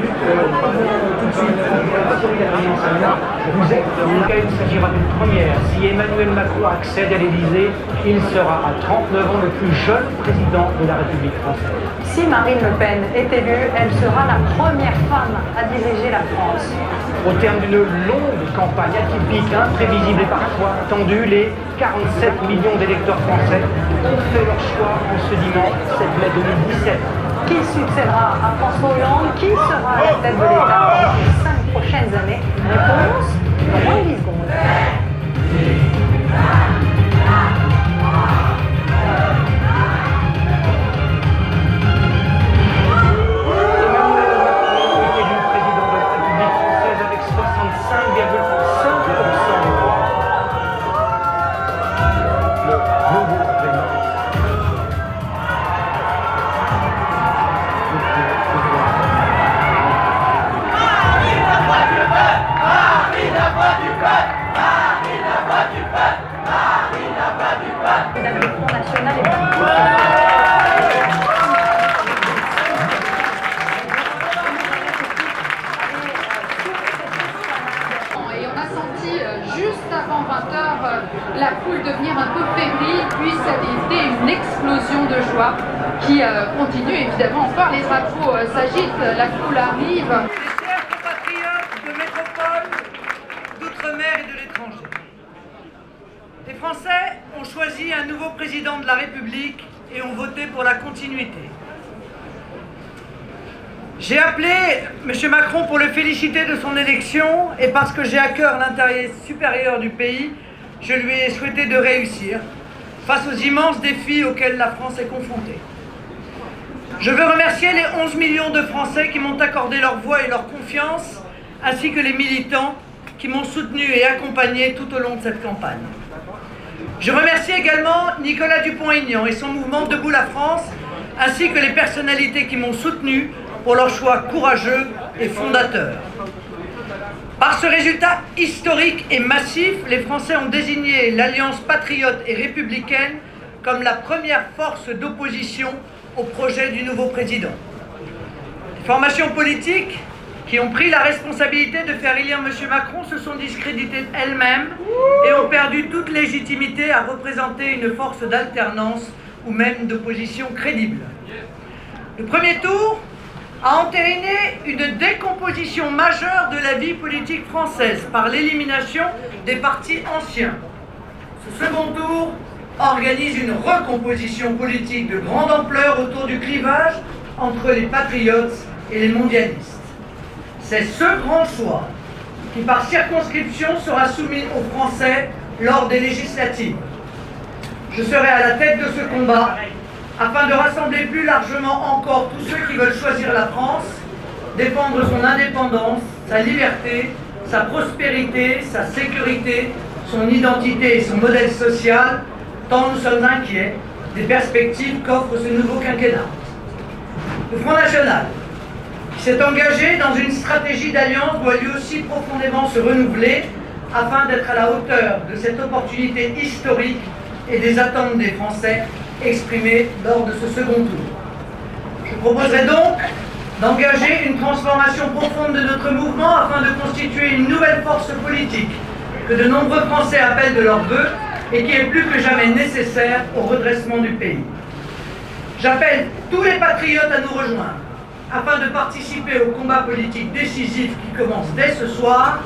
minutes. Tout de suite, il s'agira d'une première. Si Emmanuel Macron accède à l'Élysée, il sera à 39 ans le plus jeune président de la République française. Si Marine Le Pen est élue, elle sera la première femme à diriger la France. Au terme d'une longue campagne atypique, imprévisible et parfois tendue, les 47 millions d'électeurs français ont fait leur choix en ce dimanche 7 mai 2017. Qui succédera à François Hollande? Qui sera à la tête de l'État dans les 5 prochaines années? Réponse dans moins de 10 secondes. Et on a senti juste avant 20h la foule devenir un peu fébrile, puis ça a été une explosion de joie qui continue évidemment. Encore les drapeaux s'agitent, la foule arrive. Mes chers compatriotes de métropole, d'outre-mer et de l'étranger, les Français ont choisi un nouveau président de la République et ont voté pour la continuité. J'ai appelé M. Macron pour le féliciter de son élection et parce que j'ai à cœur l'intérêt supérieur du pays, je lui ai souhaité de réussir face aux immenses défis auxquels la France est confrontée. Je veux remercier les 11 millions de Français qui m'ont accordé leur voix et leur confiance, ainsi que les militants qui m'ont soutenu et accompagné tout au long de cette campagne. Je remercie également Nicolas Dupont-Aignan et son mouvement Debout la France, ainsi que les personnalités qui m'ont soutenu pour leur choix courageux et fondateur. Par ce résultat historique et massif, les Français ont désigné l'Alliance patriote et républicaine comme la première force d'opposition au projet du nouveau président. Les formations politiques qui ont pris la responsabilité de faire élire M. Macron se sont discréditées elles-mêmes et ont perdu toute légitimité à représenter une force d'alternance ou même d'opposition crédible. Le premier tour a entériné une décomposition majeure de la vie politique française par l'élimination des partis anciens. Ce second tour organise une recomposition politique de grande ampleur autour du clivage entre les patriotes et les mondialistes. C'est ce grand choix qui, par circonscription, sera soumis aux Français lors des législatives. Je serai à la tête de ce combat afin de rassembler plus largement encore tous ceux qui veulent choisir la France, défendre son indépendance, sa liberté, sa prospérité, sa sécurité, son identité et son modèle social, tant nous sommes inquiets des perspectives qu'offre ce nouveau quinquennat. Le Front National, qui s'est engagé dans une stratégie d'alliance, doit lui aussi profondément se renouveler afin d'être à la hauteur de cette opportunité historique et des attentes des Français exprimées lors de ce second tour. Je proposerai donc d'engager une transformation profonde de notre mouvement afin de constituer une nouvelle force politique que de nombreux Français appellent de leur vœu et qui est plus que jamais nécessaire au redressement du pays. J'appelle tous les patriotes à nous rejoindre afin de participer au combat politique décisif qui commence dès ce soir.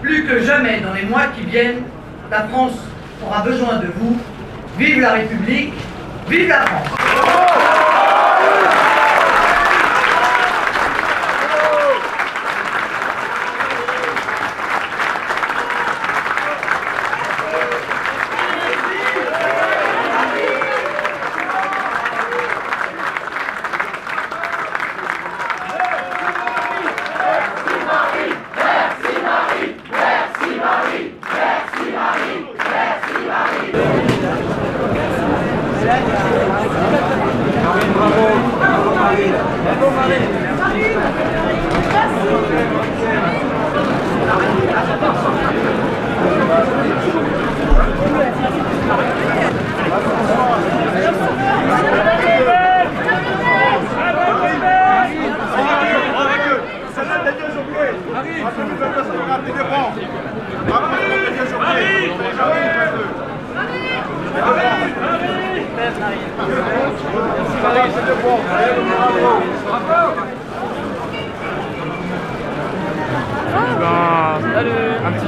Plus que jamais dans les mois qui viennent, la France aura besoin de vous. Vive la République, vive la France! Merci Marie.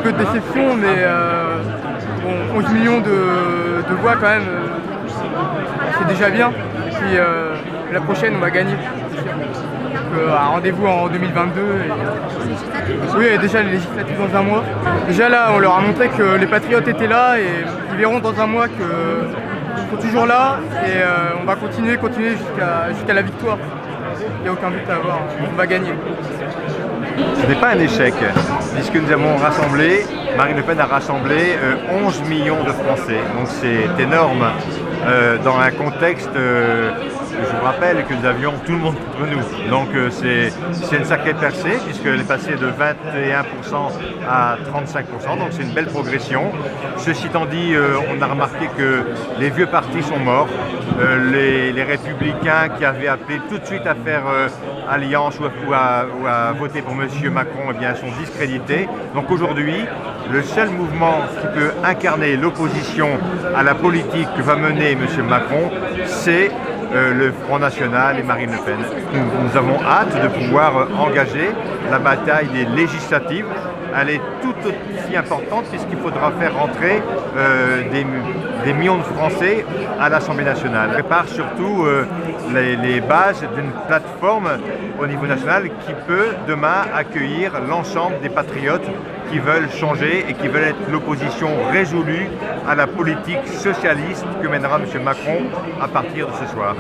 peu de déception, mais bon, 11 millions de voix quand même, c'est déjà bien. Et puis la prochaine, on va gagner. Donc, un rendez-vous en 2022. Oui, déjà les législatives dans un mois. Déjà là, on leur a montré que les patriotes étaient là et ils verront dans un mois qu'ils sont toujours là et on va continuer jusqu'à la victoire. Il n'y a aucun but à avoir, on va gagner. Ce n'est pas un échec, puisque nous avons rassemblé, Marine Le Pen a rassemblé 11 millions de Français. Donc c'est énorme dans un contexte, je vous rappelle que nous avions tout le monde contre nous. Donc c'est une sacrée percée, puisqu'elle est passée de 21% à 35%, donc c'est une belle progression. Ceci étant dit, on a remarqué que les vieux partis sont morts. Les Républicains qui avaient appelé tout de suite à faire alliance ou à voter pour M. Macron, eh bien, sont discrédités. Donc aujourd'hui, le seul mouvement qui peut incarner l'opposition à la politique que va mener M. Macron, c'est le Front National et Marine Le Pen. Nous avons hâte de pouvoir engager la bataille des législatives. Elle est tout aussi importante puisqu'il faudra faire rentrer des millions de Français à l'Assemblée nationale. On prépare surtout les bases d'une plateforme au niveau national qui peut demain accueillir l'ensemble des patriotes qui veulent changer et qui veulent être l'opposition résolue à la politique socialiste que mènera M. Macron à partir de ce soir.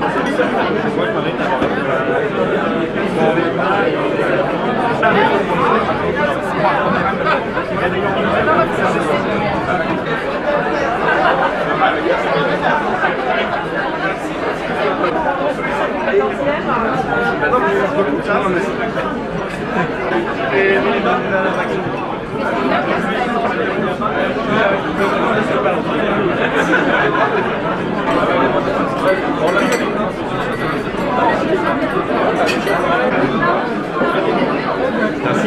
Merci.